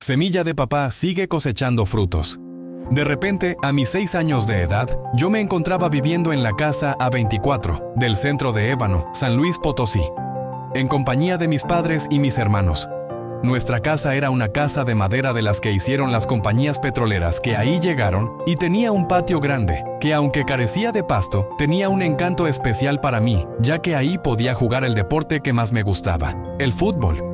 Semilla de papá sigue cosechando frutos. De repente, a mis 6 años de edad, yo me encontraba viviendo en la casa A24 del centro de Ébano, San Luis Potosí, en compañía de mis padres y mis hermanos. Nuestra casa era una casa de madera de las que hicieron las compañías petroleras que ahí llegaron y tenía un patio grande, que aunque carecía de pasto, tenía un encanto especial para mí, ya que ahí podía jugar el deporte que más me gustaba, el fútbol.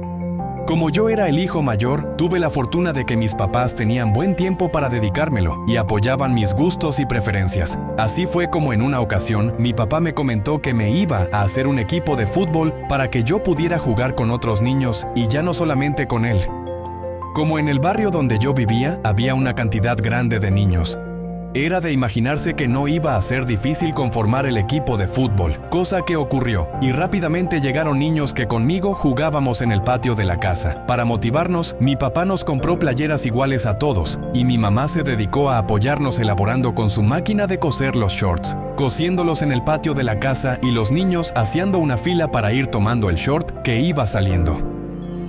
Como yo era el hijo mayor, tuve la fortuna de que mis papás tenían buen tiempo para dedicármelo y apoyaban mis gustos y preferencias. Así fue como en una ocasión, mi papá me comentó que me iba a hacer un equipo de fútbol para que yo pudiera jugar con otros niños y ya no solamente con él. Como en el barrio donde yo vivía, había una cantidad grande de niños. Era de imaginarse que no iba a ser difícil conformar el equipo de fútbol, cosa que ocurrió, y rápidamente llegaron niños que conmigo jugábamos en el patio de la casa. Para motivarnos, mi papá nos compró playeras iguales a todos, y mi mamá se dedicó a apoyarnos elaborando con su máquina de coser los shorts, cosiéndolos en el patio de la casa y los niños haciendo una fila para ir tomando el short que iba saliendo.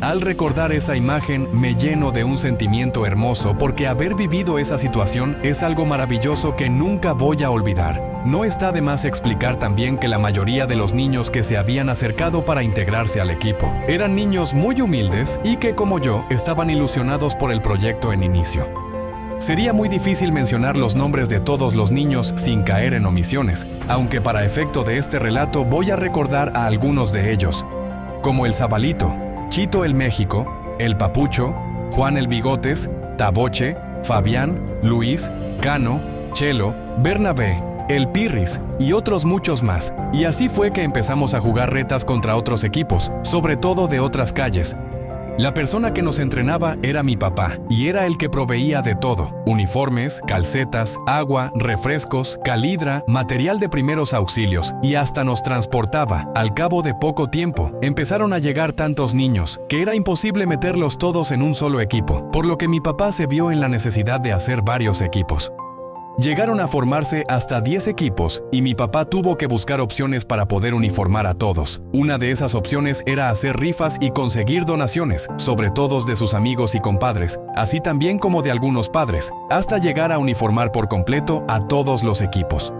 Al recordar esa imagen, me lleno de un sentimiento hermoso porque haber vivido esa situación es algo maravilloso que nunca voy a olvidar. No está de más explicar también que la mayoría de los niños que se habían acercado para integrarse al equipo eran niños muy humildes y que, como yo, estaban ilusionados por el proyecto en inicio. Sería muy difícil mencionar los nombres de todos los niños sin caer en omisiones, aunque para efecto de este relato voy a recordar a algunos de ellos, como el Zabalito, Chito el México, el Papucho, Juan el Bigotes, Taboche, Fabián, Luis, Cano, Chelo, Bernabé, el Pirris y otros muchos más. Y así fue que empezamos a jugar retas contra otros equipos, sobre todo de otras calles. La persona que nos entrenaba era mi papá, y era el que proveía de todo: uniformes, calcetas, agua, refrescos, calidra, material de primeros auxilios, y hasta nos transportaba. Al cabo de poco tiempo, empezaron a llegar tantos niños, que era imposible meterlos todos en un solo equipo, por lo que mi papá se vio en la necesidad de hacer varios equipos. Llegaron a formarse hasta 10 equipos y mi papá tuvo que buscar opciones para poder uniformar a todos. Una de esas opciones era hacer rifas y conseguir donaciones, sobre todo de sus amigos y compadres, así también como de algunos padres, hasta llegar a uniformar por completo a todos los equipos.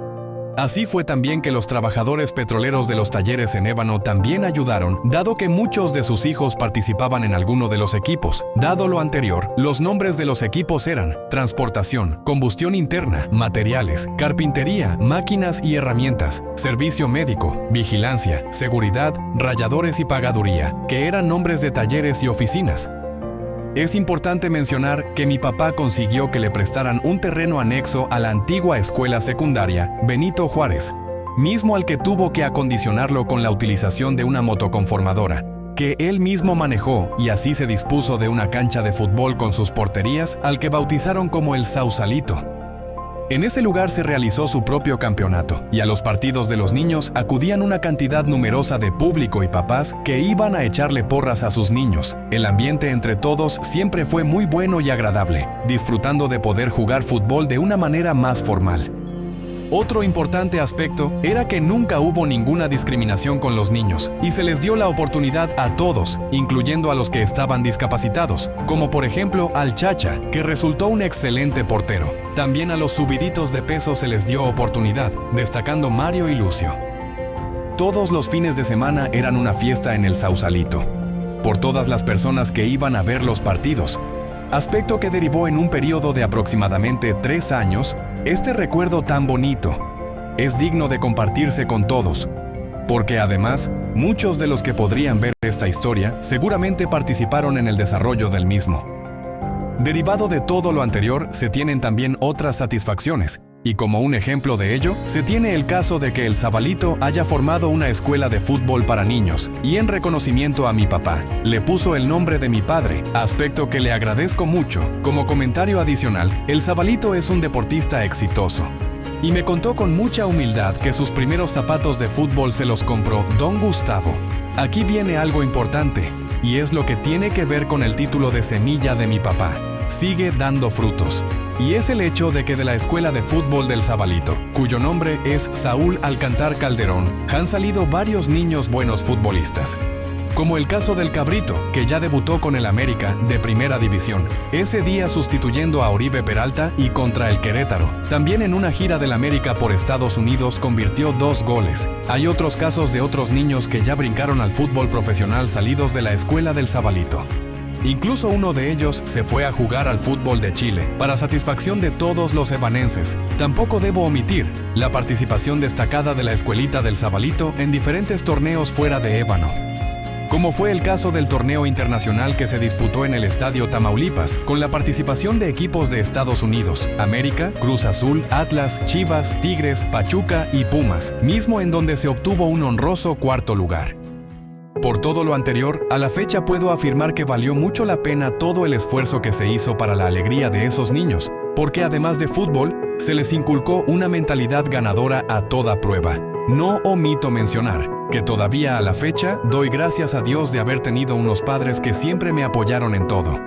Así fue también que los trabajadores petroleros de los talleres en Ébano también ayudaron, dado que muchos de sus hijos participaban en alguno de los equipos. Dado lo anterior, los nombres de los equipos eran transportación, combustión interna, materiales, carpintería, máquinas y herramientas, servicio médico, vigilancia, seguridad, rayadores y pagaduría, que eran nombres de talleres y oficinas. Es importante mencionar que mi papá consiguió que le prestaran un terreno anexo a la antigua escuela secundaria Benito Juárez, mismo al que tuvo que acondicionarlo con la utilización de una motoconformadora, que él mismo manejó, y así se dispuso de una cancha de fútbol con sus porterías, al que bautizaron como el Sausalito. En ese lugar se realizó su propio campeonato, y a los partidos de los niños acudían una cantidad numerosa de público y papás que iban a echarle porras a sus niños. El ambiente entre todos siempre fue muy bueno y agradable, disfrutando de poder jugar fútbol de una manera más formal. Otro importante aspecto era que nunca hubo ninguna discriminación con los niños y se les dio la oportunidad a todos, incluyendo a los que estaban discapacitados, como por ejemplo al Chacha, que resultó un excelente portero. También a los subiditos de peso se les dio oportunidad, destacando Mario y Lucio. Todos los fines de semana eran una fiesta en el Sausalito, por todas las personas que iban a ver los partidos, aspecto que derivó en un periodo de aproximadamente 3 años. Este recuerdo tan bonito es digno de compartirse con todos, porque además, muchos de los que podrían ver esta historia seguramente participaron en el desarrollo del mismo. Derivado de todo lo anterior, se tienen también otras satisfacciones, y como un ejemplo de ello, se tiene el caso de que el Zabalito haya formado una escuela de fútbol para niños, y en reconocimiento a mi papá, le puso el nombre de mi padre, aspecto que le agradezco mucho. Como comentario adicional, el Zabalito es un deportista exitoso, y me contó con mucha humildad que sus primeros zapatos de fútbol se los compró Don Gustavo. Aquí viene algo importante, y es lo que tiene que ver con el título de semilla de mi papá. Sigue dando frutos. Y es el hecho de que de la escuela de fútbol del Zabalito, cuyo nombre es Saúl Alcantar Calderón, han salido varios niños buenos futbolistas. como el caso del Cabrito, que ya debutó con el América de Primera División, ese día sustituyendo a Oribe Peralta y contra el Querétaro. También en una gira del América por Estados Unidos convirtió 2 goles. Hay otros casos de otros niños que ya brincaron al fútbol profesional salidos de la escuela del Sabalito. Incluso uno de ellos se fue a jugar al fútbol de Chile, para satisfacción de todos los ebanenses. Tampoco debo omitir la participación destacada de la escuelita del Sabalito en diferentes torneos fuera de Ébano, como fue el caso del torneo internacional que se disputó en el Estadio Tamaulipas, con la participación de equipos de Estados Unidos, América, Cruz Azul, Atlas, Chivas, Tigres, Pachuca y Pumas, mismo en donde se obtuvo un honroso 4º lugar. Por todo lo anterior, a la fecha puedo afirmar que valió mucho la pena todo el esfuerzo que se hizo para la alegría de esos niños, porque además de fútbol, se les inculcó una mentalidad ganadora a toda prueba. No omito mencionar que todavía a la fecha doy gracias a Dios de haber tenido unos padres que siempre me apoyaron en todo.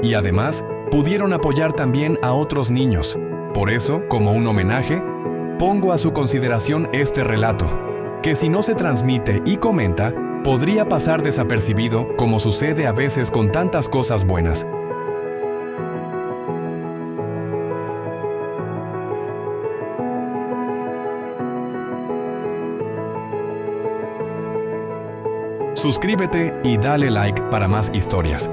Y además, pudieron apoyar también a otros niños. Por eso, como un homenaje, pongo a su consideración este relato, que si no se transmite y comenta, podría pasar desapercibido, como sucede a veces con tantas cosas buenas. Suscríbete y dale like para más historias.